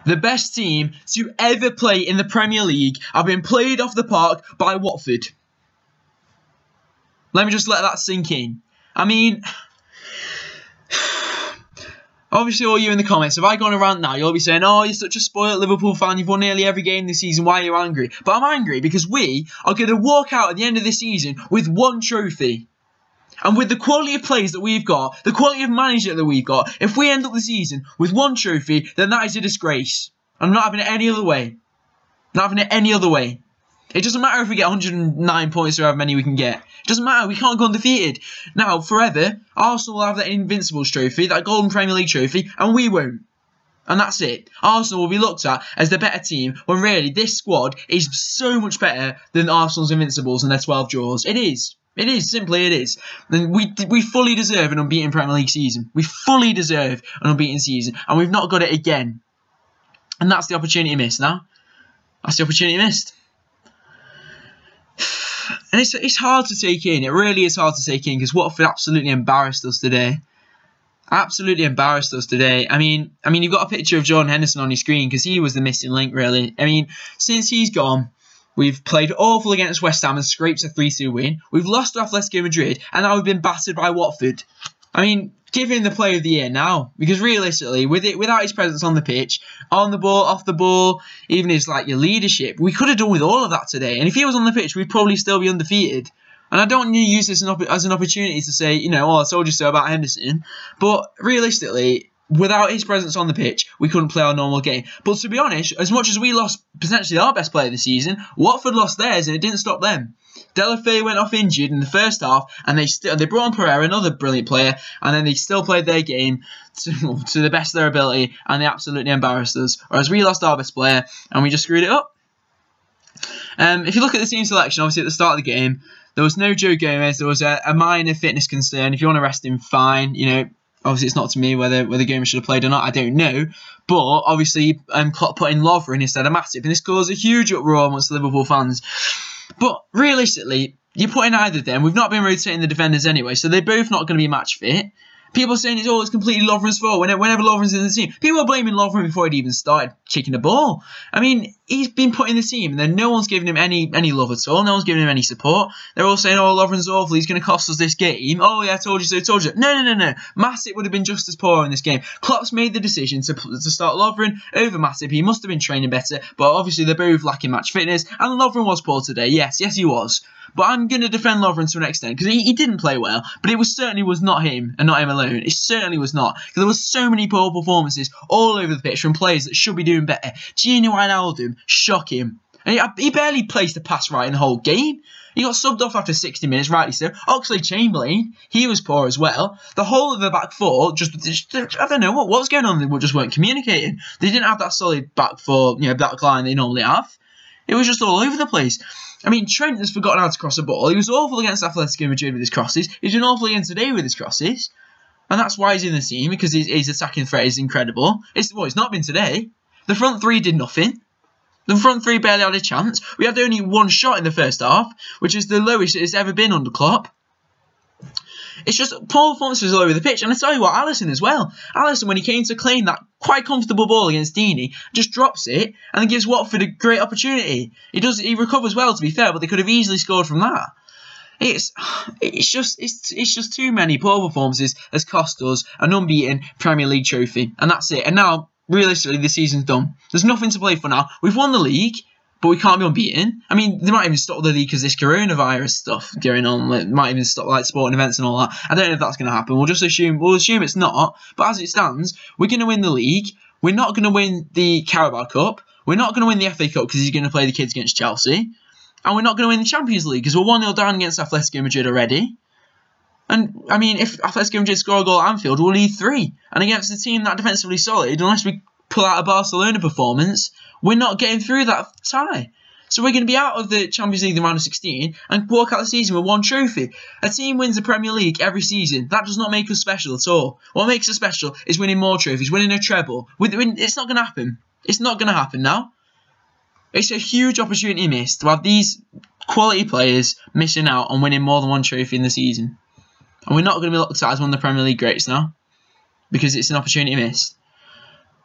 The best team to ever play in the Premier League have been played off the park by Watford. Let me just let that sink in. I mean, obviously all you in the comments, if I go on a rant now, you'll be saying, oh, you're such a spoiled Liverpool fan, you've won nearly every game this season, why are you angry? But I'm angry because we are going to walk out at the end of the season with one trophy. And with the quality of players that we've got, the quality of manager that we've got, if we end up the season with one trophy, then that is a disgrace. I'm not having it any other way. Not having it any other way. It doesn't matter if we get 109 points or however many we can get. It doesn't matter. We can't go undefeated. Now, forever, Arsenal will have that Invincibles trophy, that Golden Premier League trophy, and we won't. And that's it. Arsenal will be looked at as the better team when really this squad is so much better than Arsenal's Invincibles and their 12 draws. It is. It is, simply it is. And we fully deserve an unbeaten Premier League season. We fully deserve an unbeaten season. And we've not got it again. And that's the opportunity missed now. That's the opportunity missed. And it's hard to take in. It really is hard to take in because Watford absolutely embarrassed us today. Absolutely embarrassed us today. I mean, you've got a picture of Jordan Henderson on your screen because he was the missing link, really. I mean, since he's gone, we've played awful against West Ham and scraped a 3-2 win. We've lost to Atletico Madrid and now we've been battered by Watford. I mean, give him the player of the year now. Because realistically, without his presence on the pitch, on the ball, off the ball, even his your leadership, we could have done with all of that today. And if he was on the pitch, we'd probably still be undefeated. And I don't want to use this as an opportunity to say, oh, I told you so about Henderson. But realistically, without his presence on the pitch, we couldn't play our normal game. But to be honest, as much as we lost potentially our best player this season, Watford lost theirs and it didn't stop them. Delafeu went off injured in the first half and they brought on Pereira, another brilliant player, and then they still played their game to the best of their ability and they absolutely embarrassed us. Whereas we lost our best player and we just screwed it up. If you look at the team selection, obviously at the start of the game, there was no Joe Gomez. There was a minor fitness concern. If you want to rest him, fine. Obviously, it's not to me whether Gomez should have played or not. I don't know. But obviously, Klopp put in Lovren instead of Matip, and this caused a huge uproar amongst the Liverpool fans. But realistically, you put in either of them. We've not been rotating the defenders anyway, so they're both not going to be match fit. People are saying it's completely Lovren's fault whenever Lovren's in the team. People are blaming Lovren before he'd even started kicking the ball. I mean, he's been put in the team and then no one's giving him any love at all. No one's giving him any support. They're all saying, oh, Lovren's awful. He's going to cost us this game. Oh, yeah, I told you so, told you. No. Matip would have been just as poor in this game. Klopp's made the decision to start Lovren over Matip. He must have been training better, but obviously they're both lacking match fitness. And Lovren was poor today. Yes, he was. But I'm going to defend Lovren to an extent because he didn't play well. But it certainly was not him and not him alone. It certainly was not. Because there were so many poor performances all over the pitch from players that should be doing better. Gino Wijnaldum, shocking. And he barely placed the pass right in the whole game. He got subbed off after 60 minutes, rightly so. Oxlade-Chamberlain, he was poor as well. The whole of the back four, I don't know what was going on. They just weren't communicating. They didn't have that solid back four, back line they normally have. It was just all over the place. I mean, Trent has forgotten how to cross a ball. He was awful against Atletico Madrid with his crosses. He's been awful again today with his crosses. And that's why he's in the team, because his attacking threat is incredible. It's not been today. The front three did nothing. The front three barely had a chance. We had only one shot in the first half, which is the lowest it's ever been under Klopp. It's just poor performances all over the pitch. And I tell you what, Alisson as well. Alisson, when he came to claim that quite comfortable ball against Dini, just drops it and then gives Watford a great opportunity. He recovers well, to be fair, but they could have easily scored from that. It's just too many poor performances has cost us an unbeaten Premier League trophy. And that's it. And now, realistically, the season's done. There's nothing to play for now. We've won the league, but we can't be unbeaten. I mean, they might even stop the league because this coronavirus stuff going on. It might even stop sporting events and all that. I don't know if that's going to happen. We'll assume it's not. But as it stands, we're going to win the league. We're not going to win the Carabao Cup. We're not going to win the FA Cup because he's going to play the kids against Chelsea. And we're not going to win the Champions League because we're 1-0 down against Atletico Madrid already. And, I mean, if Atletico Madrid score a goal at Anfield, we'll lead 3. And against a team that defensively solid, unless we pull out a Barcelona performance, we're not getting through that tie. So we're going to be out of the Champions League in the round of 16 and walk out the season with one trophy. A team wins the Premier League every season. That does not make us special at all. What makes us special is winning more trophies, winning a treble. It's not going to happen. It's not going to happen now. It's a huge opportunity missed to have these quality players missing out on winning more than one trophy in the season. And we're not going to be looked at as one of the Premier League greats now because it's an opportunity missed.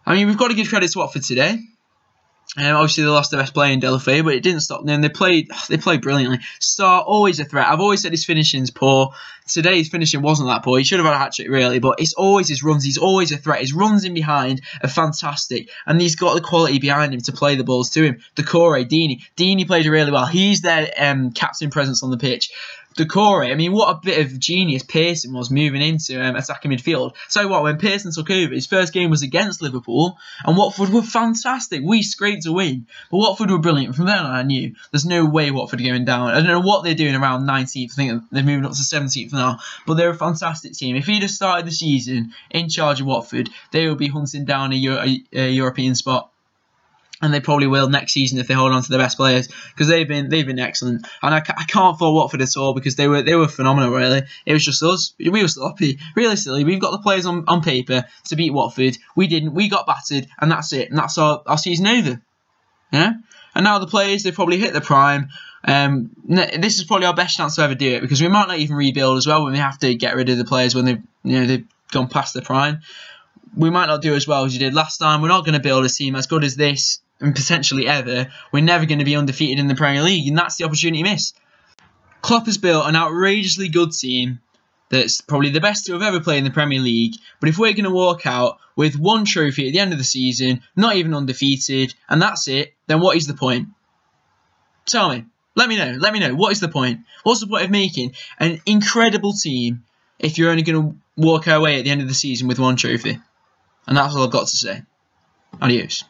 I mean, we've got to give credit to Watford today. Obviously, they lost their best player in Delafeu, but it didn't stop them. They played brilliantly. Starr, always a threat. I've always said his finishing's poor. Today, his finishing wasn't that poor. He should have had a hat-trick, really, but it's always his runs. He's always a threat. His runs in behind are fantastic, and he's got the quality behind him to play the balls to him. Decore, Dini plays really well. He's their captain presence on the pitch. Decore, I mean, what a bit of genius Pearson was moving into attacking midfield. So what, when Pearson took over, his first game was against Liverpool, and Watford were fantastic. We scraped a win, but Watford were brilliant. From then on, I knew there's no way Watford are going down. I don't know what they're doing around 19th. I think they're moving up to 17th now, but they're a fantastic team. If he'd have started the season in charge of Watford, they would be hunting down a European spot. And they probably will next season if they hold on to their best players, because they've been excellent. And I can't fault Watford at all, because they were phenomenal. Really, it was just us. We were sloppy. Realistically, we've got the players on paper to beat Watford. We didn't. We got battered, and that's it. And that's our season over. Yeah. And now the players, they've probably hit the prime. This is probably our best chance to ever do it, because we might not even rebuild as well when we have to get rid of the players when they've gone past their prime. We might not do as well as you did last time. We're not going to build a team as good as this, and potentially ever. We're never going to be undefeated in the Premier League, and that's the opportunity missed. Klopp has built an outrageously good team that's probably the best to have ever played in the Premier League, but if we're going to walk out with one trophy at the end of the season, not even undefeated, and that's it, then what is the point? Tell me. Let me know. What is the point? What's the point of making an incredible team if you're only going to walk away at the end of the season with one trophy? And that's all I've got to say. Adios.